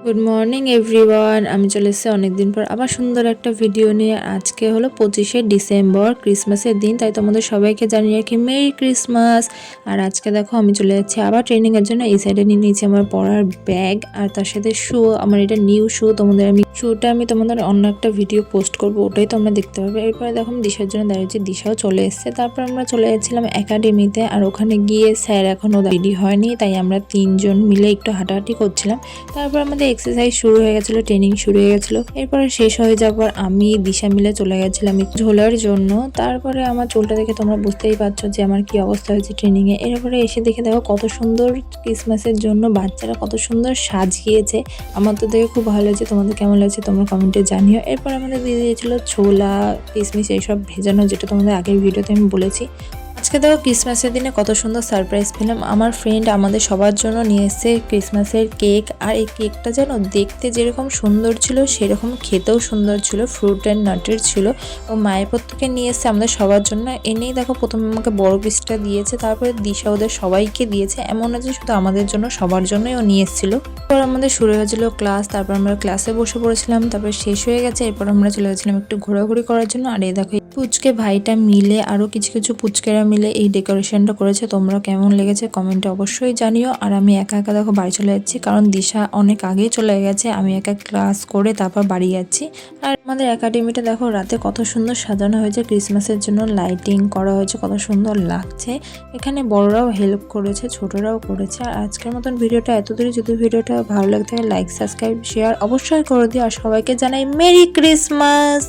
Good morning everyone. আমি চলে এসেছি অনেকদিন পর আবার সুন্দর একটা ভিডিও নিয়ে। আজকে হলো 25শে ডিসেম্বর, ক্রিসমাসের দিন, তাই তোমাদের সবাইকে জানিয়ে রাখি মেরি ক্রিসমাস। আর আজকে দেখো আমি চলে যাচ্ছি আবার ট্রেনিংয়ের জন্য। এই সাইডে নিয়ে নিয়েছি আমার পড়ার ব্যাগ আর তার সাথে শু। আমার এটা নিউ শু, শুটা আমি তোমাদের অন্য একটা ভিডিও পোস্ট করবো, ওটাই তোমরা দেখতে পাবে। এরপরে দেখো আমি দিশার জন্য দাঁড়িয়েছি, দিশাও চলে এসছে। তারপর আমরা চলে যাচ্ছিলাম একাডেমিতে, আর ওখানে গিয়ে স্যার এখনও রেডি হয়নি, তাই আমরা তিনজন মিলে একটু হাঁটাহাঁটি করছিলাম। তারপর আমাদের এক্সারসাইজ শুরু হয়ে গেছিলো, ট্রেনিং শুরু হয়ে গেছিলো। এরপরে শেষ হয়ে যাওয়ার পর আমি দিশা মিলে চলে গেছিলাম একটু ঝোলার জন্য। তারপরে আমার চুলটা দেখে তোমরা বুঝতেই পারছো যে আমার কি অবস্থা হয়েছে ট্রেনিংয়ে। এরপরে এসে দেখে দেখো কত সুন্দর ক্রিসমাসের জন্য বাচ্চারা কত সুন্দর সাজিয়েছে। আমার তো দেখে খুব ভালো লাগছে, তোমাদের কেমন লাগছে তোমরা কমেন্টে জানিও। এরপর আমাদের দিয়ে দিয়েছিল ছোলা, কিশমিশ এইসব ভেজানো, যেটা তোমাদের আগের ভিডিওতে আমি বলেছি। আজকে দেখো ক্রিসমাসের দিনে কত সুন্দর সারপ্রাইজ পেলাম। আমার ফ্রেন্ড আমাদের সবার জন্য নিয়ে এসেছে ক্রিসমাসের কেক। আর এই কেকটা যেন দেখতে যেরকম সুন্দর ছিল সেরকম খেতেও সুন্দর ছিল, ফ্রুট অ্যান্ড নাটের ছিল। ও মায়ের থেকে নিয়ে এসেছে আমাদের সবার জন্য। এনেই দেখো প্রথমে আমাকে বড় পিসটা দিয়েছে, তারপরে দিশা ওদের সবাইকে দিয়েছে। এমন না যে শুধু আমাদের জন্য, সবার জন্যই ও নিয়ে এসেছিল। তারপর আমাদের শুরু হয়েছিল ক্লাস, তারপর আমরা ক্লাসে বসে পড়েছিলাম। তারপর শেষ হয়ে গেছে, এরপর আমরা চলে গেছিলাম একটু ঘোরাঘুরি করার জন্য। আর এই দেখো পুচকে ভাইটা মিলে আরো কিছু কিছু পুচকেরা মিলে এই ডেকোরেশনটা করেছে। তোমরা কেমন লেগেছে কমেন্টে অবশ্যই জানিও। আর আমি একা একা দেখো বাড়ি চলে যাচ্ছি, কারণ দিশা অনেক আগেই চলে গেছে। আমি একা ক্লাস করে তারপর বাড়ি যাচ্ছি। আর আমাদের একাডেমিটা দেখো রাতে কত সুন্দর সাজানো হয়েছে, ক্রিসমাসের জন্য লাইটিং করা হয়েছে, কত সুন্দর লাগছে। এখানে বড়রাও হেল্প করেছে, ছোটরাও করেছে। আর আজকের মতন ভিডিওটা এতদূরই। যদি ভিডিওটা ভালো লাগে থাকে লাইক, সাবস্ক্রাইব, শেয়ার অবশ্যই করে দিও। আর সবাইকে জানাই মেরি ক্রিসমাস।